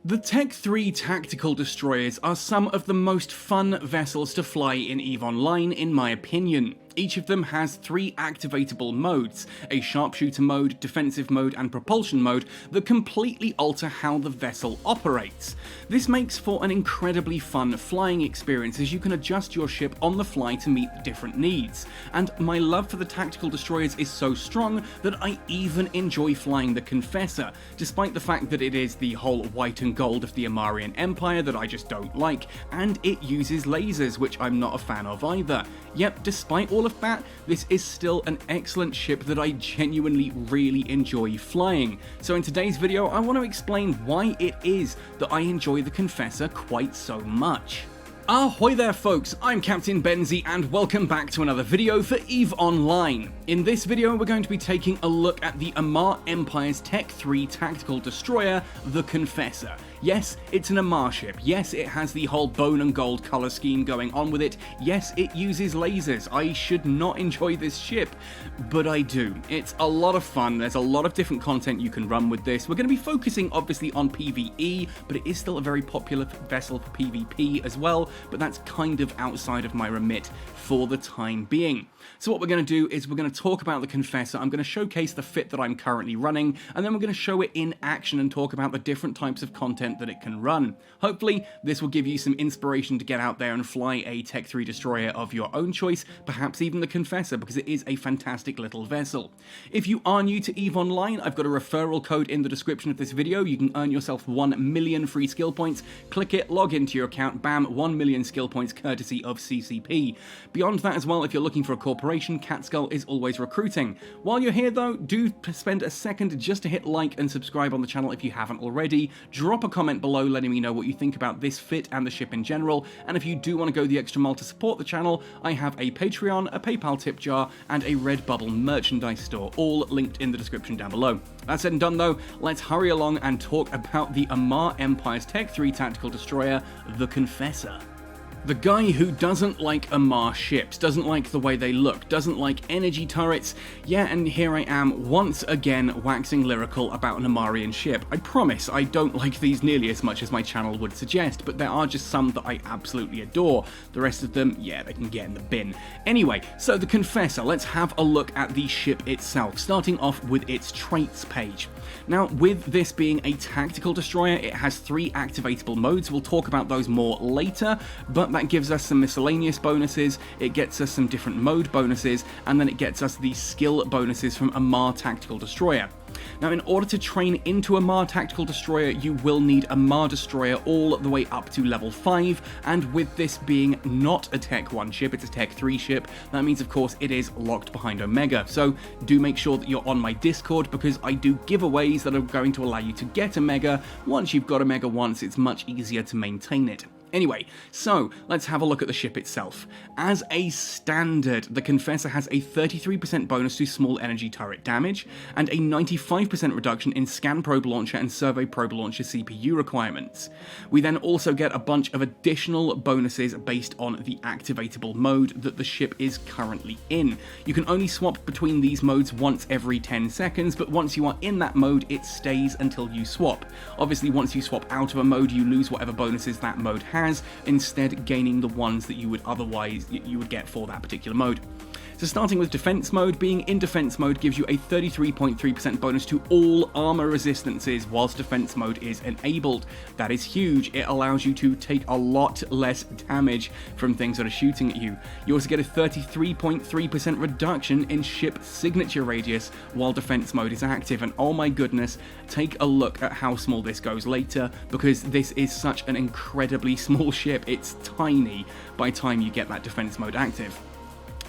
The Tech 3 tactical destroyers are some of the most fun vessels to fly in EVE Online in my opinion. Each of them has 3 activatable modes, a sharpshooter mode, defensive mode and propulsion mode that completely alter how the vessel operates. This makes for an incredibly fun flying experience as you can adjust your ship on the fly to meet different needs. And my love for the tactical destroyers is so strong that I even enjoy flying the Confessor, despite the fact that it is the whole white and gold of the Amarian Empire that I just don't like, and it uses lasers, which I'm not a fan of either. Yet, despite all of that, this is still an excellent ship that I genuinely really enjoy flying. So in today's video, I want to explain why it is that I enjoy the Confessor quite so much. Ahoy there folks, I'm Captain Benzie and welcome back to another video for EVE Online. In this video we're going to be taking a look at the Amarr Empire's Tech 3 tactical destroyer, the Confessor. Yes, it's an Amarr ship, yes it has the whole bone and gold colour scheme going on with it, yes it uses lasers, I should not enjoy this ship, but I do. It's a lot of fun, there's a lot of different content you can run with this. We're going to be focusing obviously on PvE, but it is still a very popular vessel for PvP as well, but that's kind of outside of my remit for the time being. So what we're going to do is we're going to talk about the Confessor, I'm going to showcase the fit that I'm currently running, and then we're going to show it in action and talk about the different types of content that it can run. Hopefully this will give you some inspiration to get out there and fly a Tech 3 destroyer of your own choice, perhaps even the Confessor, because it is a fantastic little vessel. If you are new to EVE Online, I've got a referral code in the description of this video. You can earn yourself 1 million free skill points. Click it, log into your account, bam, 1 million skill points courtesy of CCP. Beyond that as well, if you're looking for a corporation, Catskull is always recruiting. While you're here though, do spend a second just to hit like and subscribe on the channel if you haven't already. Drop a comment below letting me know what you think about this fit and the ship in general, and if you do want to go the extra mile to support the channel, I have a Patreon, a PayPal tip jar, and a Redbubble merchandise store, all linked in the description down below. That said and done though, let's hurry along and talk about the Amarr Empire's Tech 3 tactical destroyer, the Confessor. The guy who doesn't like Amarr ships, doesn't like the way they look, doesn't like energy turrets, yeah, and here I am once again waxing lyrical about an Amarian ship. I promise I don't like these nearly as much as my channel would suggest, but there are just some that I absolutely adore. The rest of them, yeah, they can get in the bin. Anyway, so the Confessor, let's have a look at the ship itself, starting off with its traits page. Now, with this being a tactical destroyer, it has 3 activatable modes. We'll talk about those more later, but that gives us some miscellaneous bonuses, it gets us some different mode bonuses, and then it gets us the skill bonuses from Amarr Tactical Destroyer. Now, in order to train into Amarr Tactical Destroyer, you will need Amarr Destroyer all the way up to level 5, and with this being not a Tech 1 ship, it's a Tech 3 ship, that means of course it is locked behind Omega. So do make sure that you're on my Discord, because I do giveaways that are going to allow you to get Omega. Once you've got Omega once, it's much easier to maintain it. Anyway, so let's have a look at the ship itself. As a standard, the Confessor has a 33% bonus to small energy turret damage, and a 95% reduction in scan probe launcher and survey probe launcher CPU requirements. We then also get a bunch of additional bonuses based on the activatable mode that the ship is currently in. You can only swap between these modes once every 10 seconds, but once you are in that mode, it stays until you swap. Obviously, once you swap out of a mode, you lose whatever bonuses that mode has, instead gaining the ones that you would otherwise get for that particular mode. So starting with defense mode, being in defense mode gives you a 33.3% bonus to all armor resistances whilst defense mode is enabled. That is huge. It allows you to take a lot less damage from things that are shooting at you. You also get a 33.3% reduction in ship signature radius while defense mode is active, and oh my goodness, take a look at how small this goes later, because this is such an incredibly small ship. It's tiny by the time you get that defense mode active.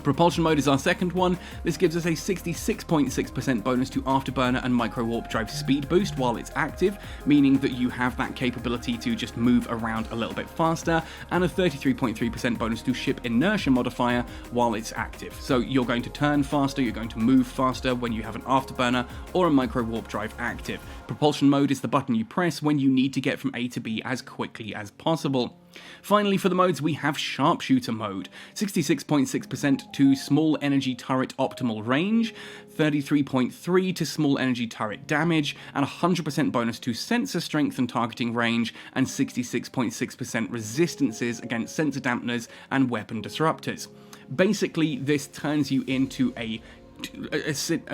Propulsion mode is our second one. This gives us a 66.6% bonus to Afterburner and Micro Warp Drive speed boost while it's active, meaning that you have that capability to just move around a little bit faster, and a 33.3% bonus to Ship Inertia modifier while it's active. So you're going to turn faster, you're going to move faster when you have an Afterburner or a Micro Warp Drive active. Propulsion mode is the button you press when you need to get from A to B as quickly as possible. Finally, for the modes, we have Sharpshooter mode, 66.6% to small energy turret optimal range, 33.3% to small energy turret damage, and 100% bonus to sensor strength and targeting range, and 66.6% resistances against sensor dampeners and weapon disruptors. Basically, this turns you into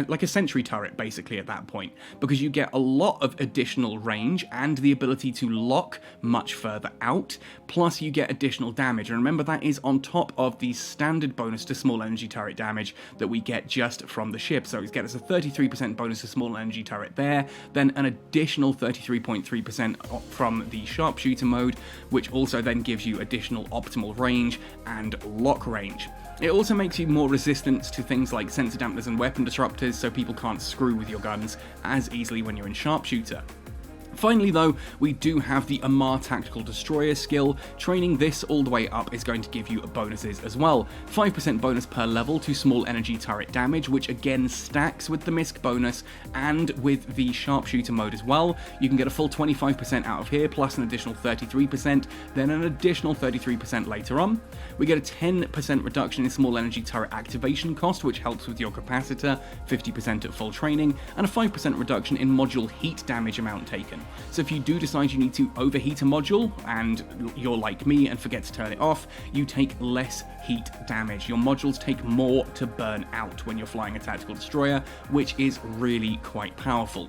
like a sentry turret, basically, at that point, because you get a lot of additional range and the ability to lock much further out, plus you get additional damage. And remember, that is on top of the standard bonus to small energy turret damage that we get just from the ship. So it gets us a 33% bonus to small energy turret there, then an additional 33.3% from the Sharpshooter mode, which also then gives you additional optimal range and lock range. It also makes you more resistant to things like sensor dampeners and weapon disruptors, so people can't screw with your guns as easily when you're in Sharpshooter. Finally though, we do have the Amar Tactical Destroyer skill. Training this all the way up is going to give you bonuses as well. 5% bonus per level to small energy turret damage, which again stacks with the MISC bonus and with the Sharpshooter mode as well. You can get a full 25% out of here, plus an additional 33%, then an additional 33% later on. We get a 10% reduction in small energy turret activation cost, which helps with your capacitor, 50% at full training, and a 5% reduction in module heat damage amount taken. So if you do decide you need to overheat a module, and you're like me and forget to turn it off, you take less heat damage. Your modules take more to burn out when you're flying a tactical destroyer, which is really quite powerful.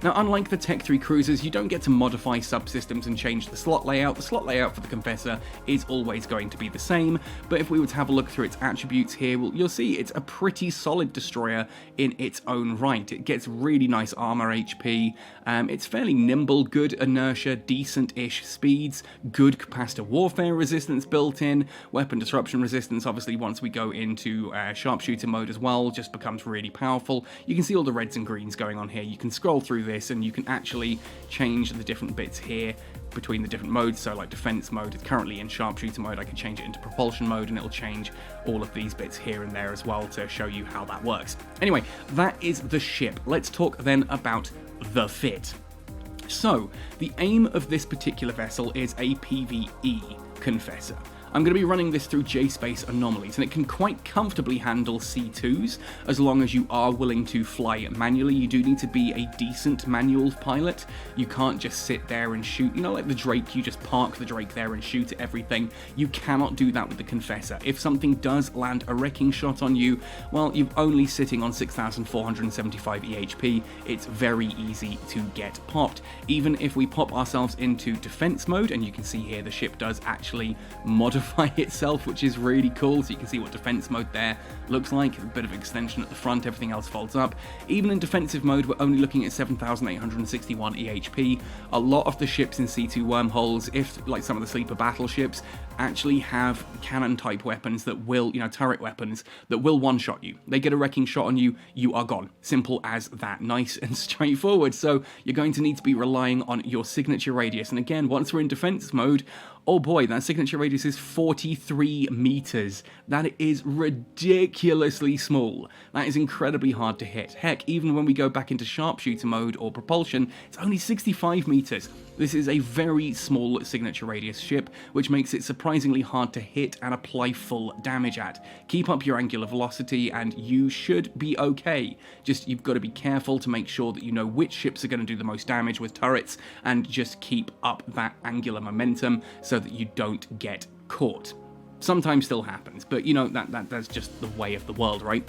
Now, unlike the Tech 3 cruisers, you don't get to modify subsystems and change the slot layout. The slot layout for the Confessor is always going to be the same, but if we were to have a look through its attributes here, well, you'll see it's a pretty solid destroyer in its own right. It gets really nice armor HP, it's fairly nimble, good inertia, decent-ish speeds, good capacitor warfare resistance built in, weapon disruption resistance, obviously once we go into Sharpshooter mode as well, just becomes really powerful. You can see all the reds and greens going on here. You can scroll through this and you can actually change the different bits here between the different modes. So like defense mode is currently in Sharpshooter mode, I can change it into propulsion mode and it'll change all of these bits here and there as well to show you how that works. Anyway, that is the ship. Let's talk then about the fit. So the aim of this particular vessel is a PVE Confessor. I'm going to be running this through J-Space anomalies, and it can quite comfortably handle C2s, as long as you are willing to fly manually. You do need to be a decent manual pilot. You can't just sit there and shoot, you know, like the Drake, you just park the Drake there and shoot at everything. You cannot do that with the Confessor. If something does land a wrecking shot on you, well, you're only sitting on 6,475 EHP. It's very easy to get popped. Even if we pop ourselves into defense mode, and you can see here the ship does actually modify itself, which is really cool. So you can see what defense mode there looks like, a bit of extension at the front, everything else folds up. Even in defensive mode, we're only looking at 7,861 EHP. A lot of the ships in C2 wormholes, if like some of the sleeper battleships, actually have cannon type weapons that will, you know, turret weapons that will one-shot you. They get a wrecking shot on you, you are gone. Simple as that. Nice and straightforward. So you're going to need to be relying on your signature radius. And again, once we're in defense mode, oh boy, that signature radius is 43 meters. That is ridiculously small. That is incredibly hard to hit. Heck, even when we go back into Sharpshooter mode or propulsion, it's only 65 meters. This is a very small signature radius ship, which makes it surprisingly hard to hit and apply full damage at. Keep up your angular velocity and you should be okay. Just, you've got to be careful to make sure that you know which ships are going to do the most damage with turrets, and just keep up that angular momentum so that you don't get caught. Sometimes still happens, but you know, that's just the way of the world, right?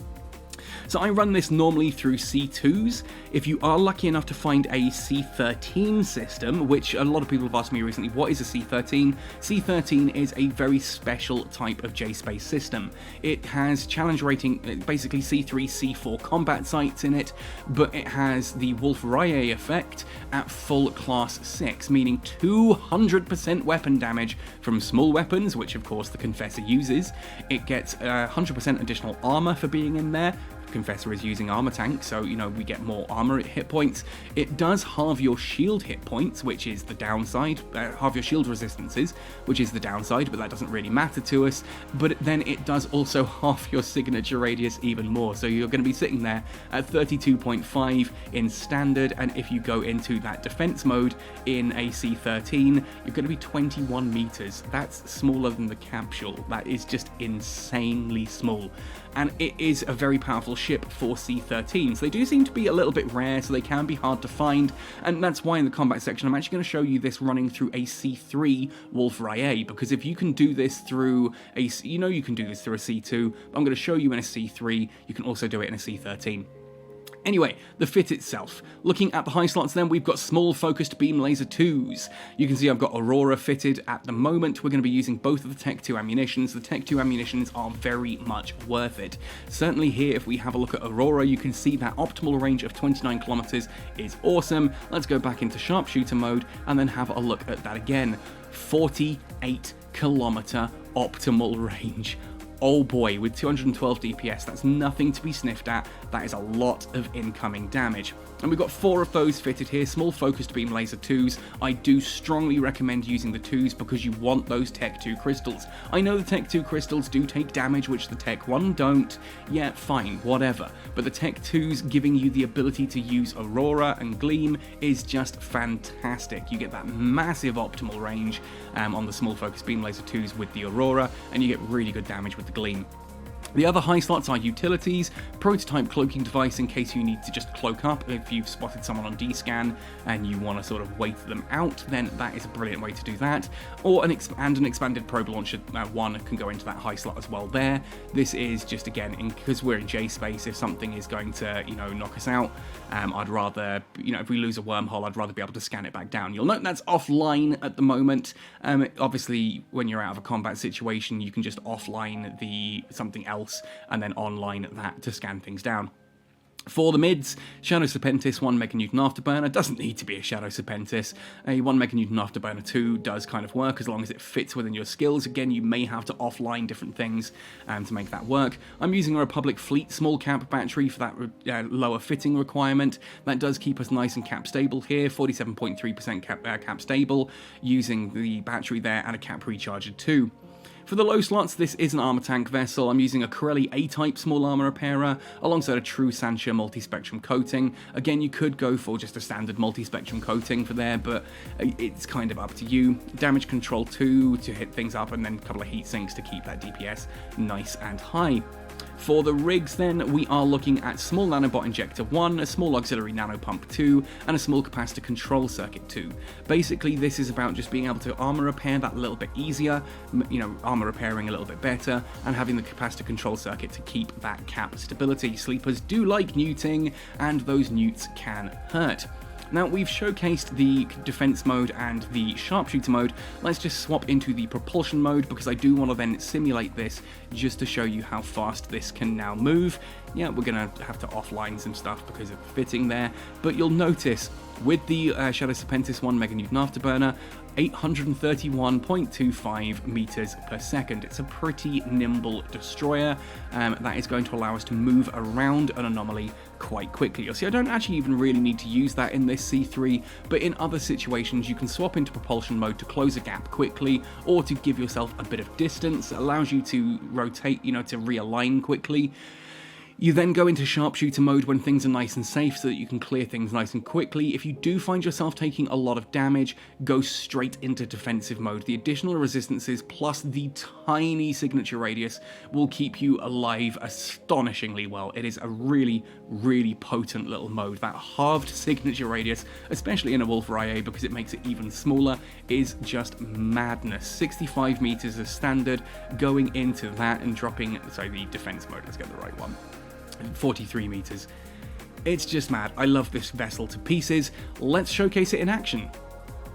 So I run this normally through C2s. If you are lucky enough to find a C13 system, which a lot of people have asked me recently, what is a C13? C13 is a very special type of J-Space system. It has challenge rating, basically C3, C4 combat sights in it, but it has the Wolf-Rayet effect at full class 6, meaning 200% weapon damage from small weapons, which of course the Confessor uses. It gets 100% additional armor for being in there, Confessor is using armor tank, so, you know, we get more armor hit points. It does halve your shield hit points, which is the downside, halve your shield resistances, which is the downside, but that doesn't really matter to us. But then it does also half your signature radius even more, so you're going to be sitting there at 32.5 in standard, and if you go into that defense mode in a C13, you're going to be 21 meters. That's smaller than the capsule. That is just insanely small, and it is a very powerful ship for C13s. They do seem to be a little bit rare, so they can be hard to find, and that's why in the combat section I'm actually going to show you this running through a C3 Wolf IA, because if you can do this through a, you know, you can do this through a C2, but I'm going to show you in a C3, you can also do it in a C13. Anyway, the fit itself. Looking at the high slots then, we've got small focused beam laser 2s. You can see I've got Aurora fitted at the moment. We're going to be using both of the Tech 2 ammunitions. The Tech 2 ammunitions are very much worth it. Certainly here, if we have a look at Aurora, you can see that optimal range of 29 kilometers is awesome. Let's go back into sharpshooter mode and then have a look at that again. 48 kilometer optimal range. Oh boy, with 212 DPS, that's nothing to be sniffed at. That is a lot of incoming damage. And we've got 4 of those fitted here, small focused beam laser 2s. I do strongly recommend using the 2s because you want those Tech 2 crystals. I know the Tech 2 crystals do take damage, which the Tech 1 don't. Yeah, fine, whatever. But the Tech 2s giving you the ability to use Aurora and Gleam is just fantastic. You get that massive optimal range on the small focused beam laser 2s with the Aurora, and you get really good damage with the Gleam. The other high slots are utilities, prototype cloaking device in case you need to just cloak up. If you've spotted someone on D-scan and you want to sort of wait them out, then that is a brilliant way to do that. Or an expanded probe launcher 1 can go into that high slot as well there. This is just, again, because we're in J-space, if something is going to, you know, knock us out, I'd rather, you know, if we lose a wormhole, I'd rather be able to scan it back down. You'll note that's offline at the moment. Obviously, when you're out of a combat situation, you can just offline something else and then online that to scan things down. For the mids, Shadow Serpentis 1 meganewton Afterburner doesn't need to be a Shadow Serpentis. A 1 meganewton Afterburner 2 does kind of work as long as it fits within your skills. Again, you may have to offline different things to make that work. I'm using a Republic Fleet small cap battery for that lower fitting requirement. That does keep us nice and cap stable here, 47.3% cap stable, using the battery there and a cap recharger too. For the low slots, this is an armor tank vessel. I'm using a Corelli A-type small armor repairer alongside a true Sansha multi-spectrum coating. Again, you could go for just a standard multi-spectrum coating for there, but it's kind of up to you. Damage control 2 to hit things up, and then a couple of heat sinks to keep that DPS nice and high. For the rigs then, we are looking at small nanobot injector 1, a small auxiliary nano pump 2, and a small capacitor control circuit 2. Basically, this is about just being able to armor repair that a little bit easier, you know, armor repairing a little bit better, and having the capacitor control circuit to keep that cap stability. Sleepers do like neuting, and those newts can hurt. Now, we've showcased the defense mode and the sharpshooter mode. Let's just swap into the propulsion mode because I do want to then simulate this just to show you how fast this can now move. Yeah, we're going to have to offline some stuff because of fitting there, but you'll notice with the Shadow Serpentis 1 meganewton Afterburner, 831.25 meters per second. It's a pretty nimble destroyer that is going to allow us to move around an anomaly quite quickly. You'll see I don't actually even really need to use that in this C3, but in other situations you can swap into propulsion mode to close a gap quickly or to give yourself a bit of distance. It allows you to rotate, you know, to realign quickly. You then go into sharpshooter mode when things are nice and safe so that you can clear things nice and quickly. If you do find yourself taking a lot of damage, go straight into defensive mode. The additional resistances plus the tiny signature radius will keep you alive astonishingly well. It is a really, really potent little mode. That halved signature radius, especially in a Wolf IA because it makes it even smaller, is just madness. 65 meters as standard, going into that and dropping, sorry, the defense mode, let's get the right one. 43 meters. It's just mad. I love this vessel to pieces. Let's showcase it in action.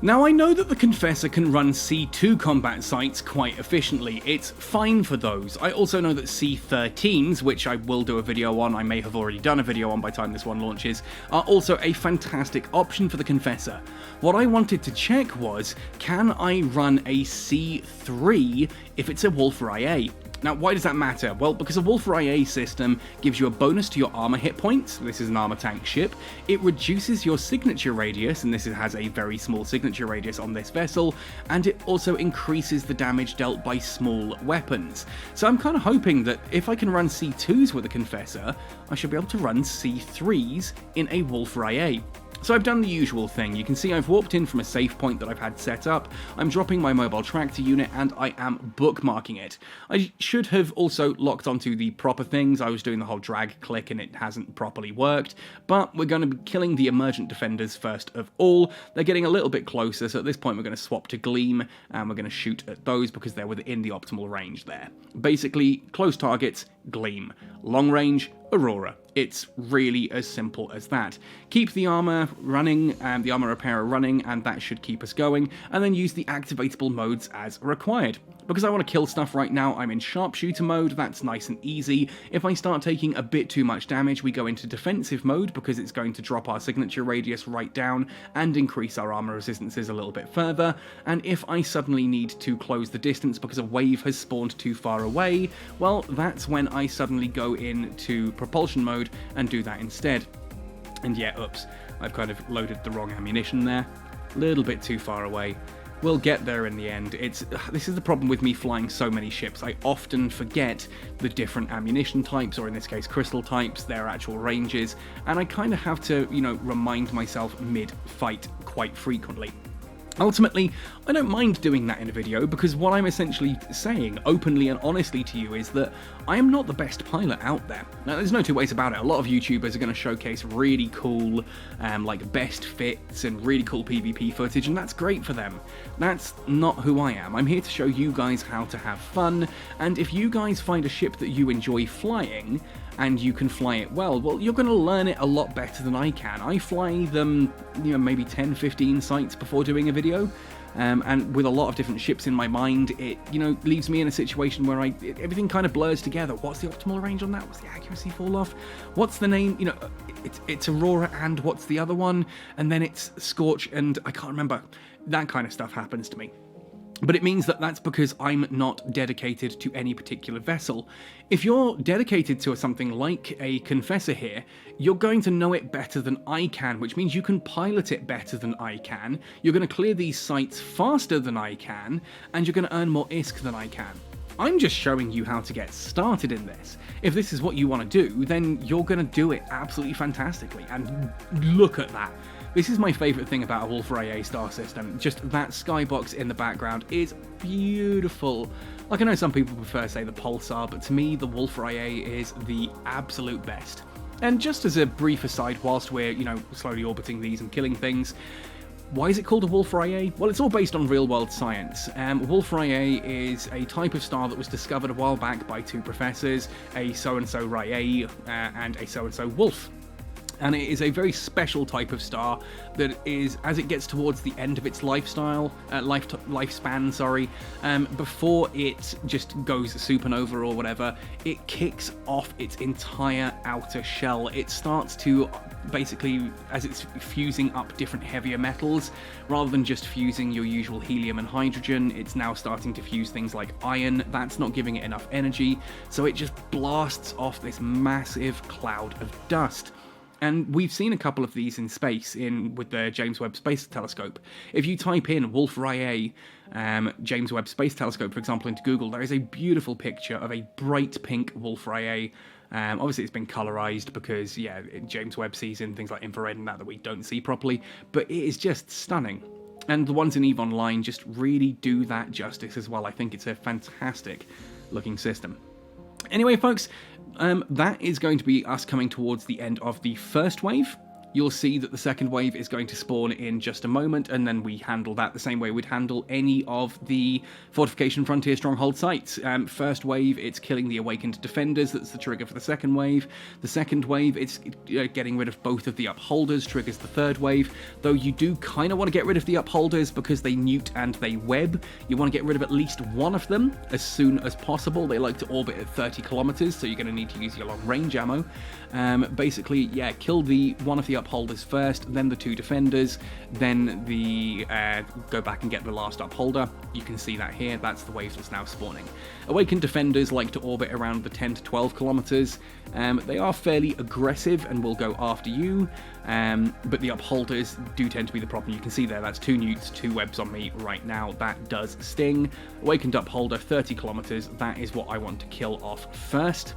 Now, I know that the Confessor can run C2 combat sites quite efficiently. It's fine for those. I also know that C13s, which I will do a video on, I may have already done a video on by the time this one launches, are also a fantastic option for the Confessor. What I wanted to check was, can I run a C3 if it's a Wolf IA? Now, why does that matter? Well, because a Webifier IA system gives you a bonus to your armor hit points. This is an armor tank ship. It reduces your signature radius, and this has a very small signature radius on this vessel, and it also increases the damage dealt by small weapons. So I'm kind of hoping that if I can run C2s with a Confessor, I should be able to run C3s in a Webifier IA. So I've done the usual thing. You can see I've warped in from a save point that I've had set up. I'm dropping my mobile tractor unit and I am bookmarking it. I should have also locked onto the proper things. I was doing the whole drag click and it hasn't properly worked, but we're going to be killing the emergent defenders first of all. They're getting a little bit closer, so at this point we're going to swap to Gleam and we're going to shoot at those because they're within the optimal range there. Basically, close targets, Gleam. Long range, Aurora. It's really as simple as that. Keep the armor running, the armor repairer running, and that should keep us going, and then use the activatable modes as required. Because I want to kill stuff right now, I'm in sharpshooter mode, that's nice and easy. If I start taking a bit too much damage, we go into defensive mode because it's going to drop our signature radius right down and increase our armor resistances a little bit further. And if I suddenly need to close the distance because a wave has spawned too far away, well, that's when I suddenly go into propulsion mode and do that instead. And yeah, oops, I've kind of loaded the wrong ammunition there. A little bit too far away. We'll get there in the end. This is the problem with me flying so many ships. I often forget the different ammunition types, or in this case crystal types, their actual ranges, and I kind of have to, remind myself mid-fight quite frequently. Ultimately, I don't mind doing that in a video because what I'm essentially saying openly and honestly to you is that I am not the best pilot out there. Now, there's no two ways about it. A lot of YouTubers are going to showcase really cool, like best fits and really cool PvP footage, and that's great for them. That's not who I am. I'm here to show you guys how to have fun, and if you guys find a ship that you enjoy flying, and you can fly it well, you're going to learn it a lot better than I can. I fly them, maybe 10, 15 sites before doing a video, and with a lot of different ships in my mind, it, leaves me in a situation where everything kind of blurs together. What's the optimal range on that? What's the accuracy fall off? What's the name? It's Aurora and what's the other one? And then it's Scorch and I can't remember. That kind of stuff happens to me. But it means that that's because I'm not dedicated to any particular vessel. If you're dedicated to something like a Confessor here, you're going to know it better than I can, which means you can pilot it better than I can, you're going to clear these sites faster than I can, and you're going to earn more ISK than I can. I'm just showing you how to get started in this. If this is what you want to do, then you're going to do it absolutely fantastically, and look at that. This is my favourite thing about a Webifier IA star system. Just that skybox in the background is beautiful. Like, I know some people prefer, say, the Pulsar, but to me, the Webifier IA is the absolute best. And just as a brief aside, whilst we're, slowly orbiting these and killing things, why is it called a Webifier IA? Well, it's all based on real-world science. Webifier IA is a type of star that was discovered a while back by two professors, a so-and-so Rye and a so-and-so Wolf. And it is a very special type of star that is, as it gets towards the end of its lifespan, before it just goes supernova or whatever, it kicks off its entire outer shell. It starts to basically, as it's fusing up different heavier metals, rather than just fusing your usual helium and hydrogen, it's now starting to fuse things like iron. That's not giving it enough energy, so it just blasts off this massive cloud of dust. And we've seen a couple of these in space with the James Webb Space Telescope. If you type in Webifier James Webb Space Telescope, for example, into Google, there is a beautiful picture of a bright pink Webifier. Obviously, it's been colorized because, James Webb sees in things like infrared and that we don't see properly, but it is just stunning. And the ones in EVE Online just really do that justice as well. I think it's a fantastic looking system. Anyway, folks, that is going to be us coming towards the end of the first wave. You'll see that the second wave is going to spawn in just a moment, and then we handle that the same way we'd handle any of the Fortification Frontier Stronghold sites. First wave, it's killing the Awakened Defenders, that's the trigger for the second wave. The second wave, it's getting rid of both of the Upholders, triggers the third wave, though you do kind of want to get rid of the Upholders because they newt and they web. You want to get rid of at least one of them as soon as possible. They like to orbit at 30 kilometers, so you're going to need to use your long-range ammo. Basically, kill one of the upholders first, then the 2 defenders, then the go back and get the last upholder. You can see that here, that's the wave that's now spawning. Awakened defenders like to orbit around the 10 to 12 kilometers. They are fairly aggressive and will go after you, but the upholders do tend to be the problem. You can see there, that's 2 newts, 2 webs on me right now. That does sting. Awakened upholder, 30 kilometers. That is what I want to kill off first.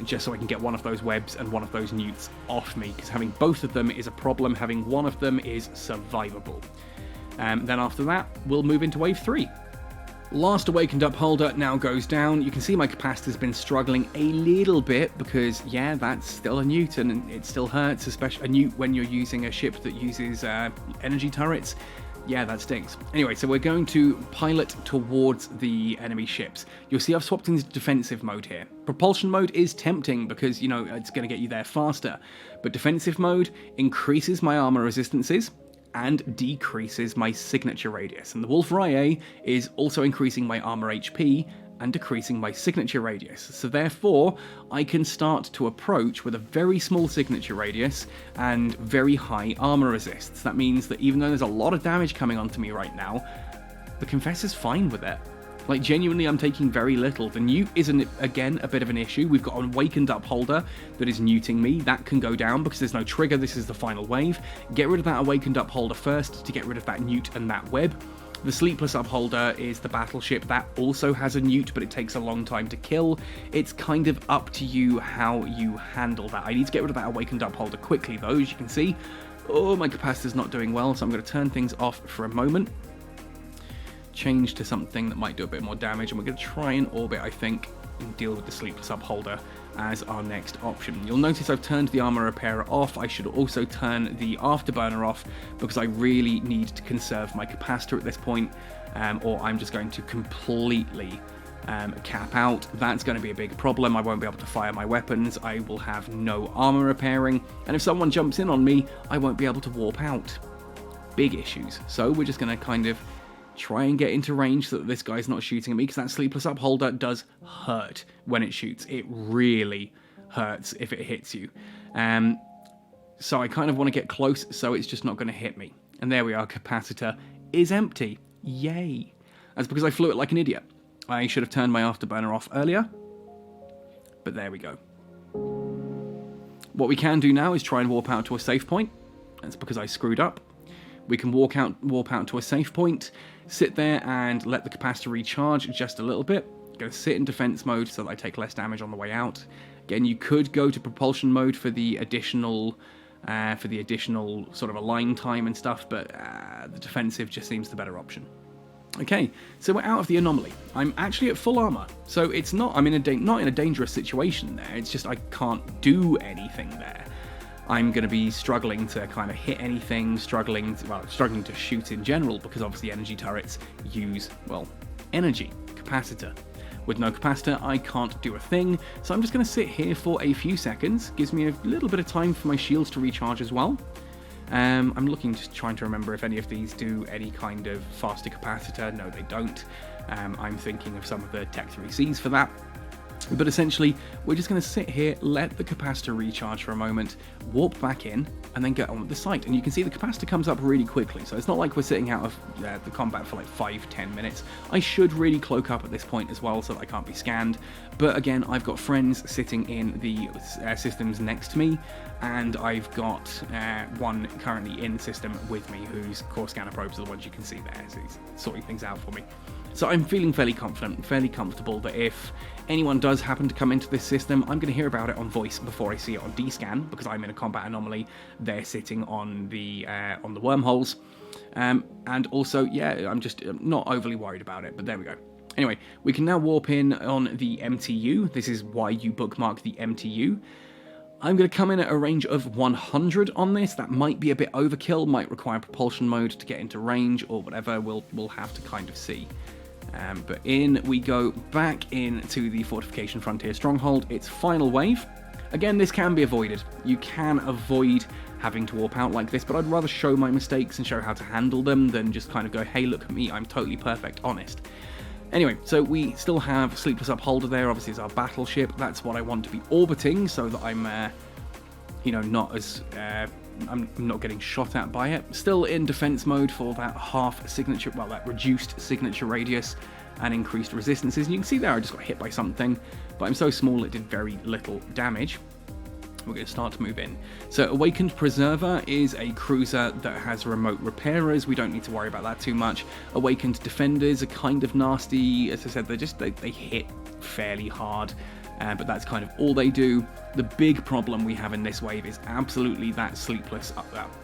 Just so I can get one of those webs and one of those newts off me, because having both of them is a problem. Having one of them is survivable. Then after that, we'll move into wave 3. Last awakened upholder now goes down. You can see my capacitor's been struggling a little bit because, yeah, that's still a newt and it still hurts, especially a newt when you're using a ship that uses energy turrets. Yeah, that stinks. Anyway, so we're going to pilot towards the enemy ships. You'll see I've swapped into defensive mode here. Propulsion mode is tempting because, you know, it's going to get you there faster. But defensive mode increases my armor resistances and decreases my signature radius. And the Wolf-Rye is also increasing my armor HP and decreasing my signature radius. So therefore, I can start to approach with a very small signature radius and very high armor resists. That means that even though there's a lot of damage coming onto me right now, the Confessor's fine with it. Like, genuinely, I'm taking very little. The newt is, again, a bit of an issue. We've got an awakened upholder that is newting me. That can go down because there's no trigger. This is the final wave. Get rid of that awakened upholder first to get rid of that newt and that web. The Sleepless Upholder is the battleship. That also has a newt, but it takes a long time to kill. It's kind of up to you how you handle that. I need to get rid of that Awakened Upholder quickly, though, as you can see. Oh, my capacitor's not doing well, so I'm going to turn things off for a moment. Change to something that might do a bit more damage, and we're going to try and orbit, I think, and deal with the Sleepless Upholder as our next option. You'll notice I've turned the armor repairer off. I should also turn the Afterburner off because I really need to conserve my capacitor at this point, or I'm just going to completely cap out. That's going to be a big problem. I won't be able to fire my weapons. I will have no armor repairing, and if someone jumps in on me, I won't be able to warp out. Big issues. So we're just going to kind of try and get into range so that this guy's not shooting at me, because that Sleepless Upholder does hurt when it shoots. It really hurts if it hits you. So I kind of want to get close so it's just not going to hit me. And there we are, capacitor is empty. Yay. That's because I flew it like an idiot. I should have turned my Afterburner off earlier, but there we go. What we can do now is try and warp out to a safe point. That's because I screwed up. We can warp out to a safe point, sit there and let the capacitor recharge just a little bit. Go sit in defense mode so that I take less damage on the way out. Again, you could go to propulsion mode for the additional sort of align time and stuff, but the defensive just seems the better option. Okay, so we're out of the anomaly. I'm actually at full armor, so it's not. I'm not in a dangerous situation there. It's just I can't do anything there. I'm going to be struggling to kind of hit anything, struggling to shoot in general, because obviously energy turrets use, well, energy, capacitor. With no capacitor, I can't do a thing, so I'm just going to sit here for a few seconds. Gives me a little bit of time for my shields to recharge as well. I'm looking, just trying to remember if any of these do any kind of faster capacitor. No, they don't. I'm thinking of some of the Tech 3Cs for that. But essentially, we're just going to sit here, let the capacitor recharge for a moment, warp back in, and then get on with the site. And you can see the capacitor comes up really quickly, so it's not like we're sitting out of the combat for like 5-10 minutes. I should really cloak up at this point as well so that I can't be scanned. But again, I've got friends sitting in the systems next to me, and I've got one currently in system with me whose core scanner probes are the ones you can see there, so he's sorting things out for me. So I'm feeling fairly confident, fairly comfortable that if anyone does happen to come into this system, I'm going to hear about it on voice before I see it on D-scan, because I'm in a combat anomaly. They're sitting on the wormholes, and also, yeah, I'm just not overly worried about it. But there we go. Anyway, we can now warp in on the MTU. This is why you bookmark the MTU. I'm going to come in at a range of 100 on this. That might be a bit overkill, might require propulsion mode to get into range or whatever. We'll have to kind of see. But in we go back into the Fortification Frontier Stronghold. Its final wave. Again, this can be avoided. You can avoid having to warp out like this, but I'd rather show my mistakes and show how to handle them than just kind of go, hey, look at me, I'm totally perfect, honest. Anyway, so we still have Sleepless Upholder there. Obviously, it's our battleship. That's what I want to be orbiting so that I'm you know, not as I'm not getting shot at by it. Still in defense mode for that half signature, well, that reduced signature radius and increased resistances. And you can see there I just got hit by something, but I'm so small it did very little damage. We're going to start to move in. So Awakened Preserver is a cruiser that has remote repairers. We don't need to worry about that too much. Awakened Defenders are kind of nasty. As I said, they hit fairly hard, but that's kind of all they do. The big problem we have in this wave is absolutely that Sleepless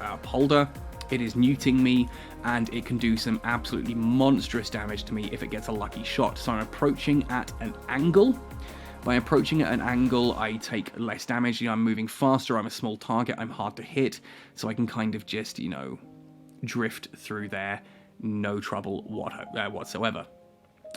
Upholder. It is neuting me, and it can do some absolutely monstrous damage to me if it gets a lucky shot. So I'm approaching at an angle. By approaching at an angle, I take less damage. You know, I'm moving faster, I'm a small target, I'm hard to hit, so I can kind of just, you know, drift through there, no trouble whatsoever.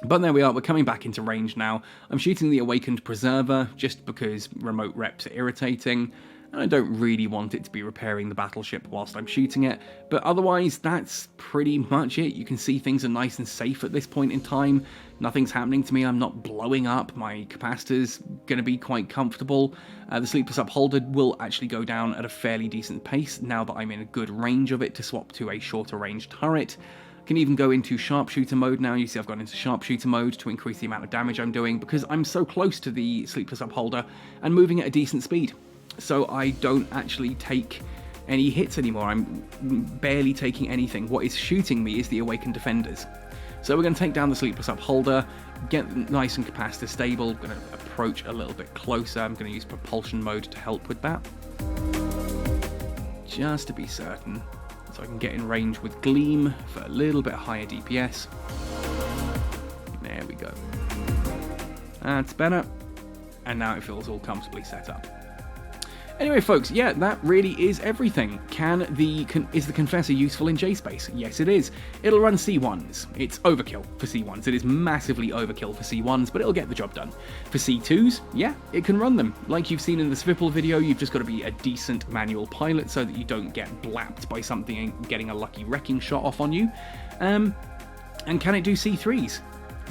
But there we are, we're coming back into range now. I'm shooting the Awakened Preserver, just because remote reps are irritating, and I don't really want it to be repairing the battleship whilst I'm shooting it, but otherwise that's pretty much it. You can see things are nice and safe at this point in time. Nothing's happening to me, I'm not blowing up, my capacitor's going to be quite comfortable. The Sleepless Upholder will actually go down at a fairly decent pace now that I'm in a good range of it to swap to a shorter range turret. Can even go into sharpshooter mode now. You see I've gone into sharpshooter mode to increase the amount of damage I'm doing because I'm so close to the Sleepless Upholder and moving at a decent speed. So I don't actually take any hits anymore. I'm barely taking anything. What is shooting me is the Awakened Defenders. So we're going to take down the Sleepless Upholder, get nice and capacitor stable. I'm going to approach a little bit closer. I'm going to use propulsion mode to help with that, just to be certain, so I can get in range with Gleam for a little bit higher DPS. There we go. That's better. And now it feels all comfortably set up. Anyway, folks, yeah, that really is everything. Is the Confessor useful in J-Space? Yes, it is. It'll run C1s. It's overkill for C1s. It is massively overkill for C1s, but it'll get the job done. For C2s, yeah, it can run them. Like you've seen in the Svipple video, you've just got to be a decent manual pilot so that you don't get blapped by something and getting a lucky wrecking shot off on you. And can it do C3s?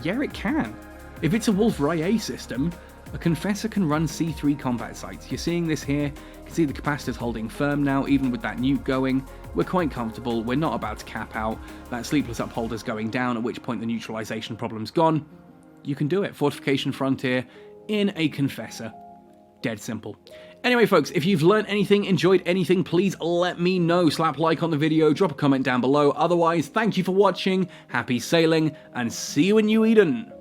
Yeah, it can. If it's a Wolf Rye system, a Confessor can run C3 combat sites. You're seeing this here. You can see the capacitor's holding firm now, even with that nuke going. We're quite comfortable. We're not about to cap out. That Sleepless Upholder's going down, at which point the neutralization problem's gone. You can do it. Fortification Frontier in a Confessor. Dead simple. Anyway, folks, if you've learned anything, enjoyed anything, please let me know. Slap a like on the video, drop a comment down below. Otherwise, thank you for watching, happy sailing, and see you in New Eden.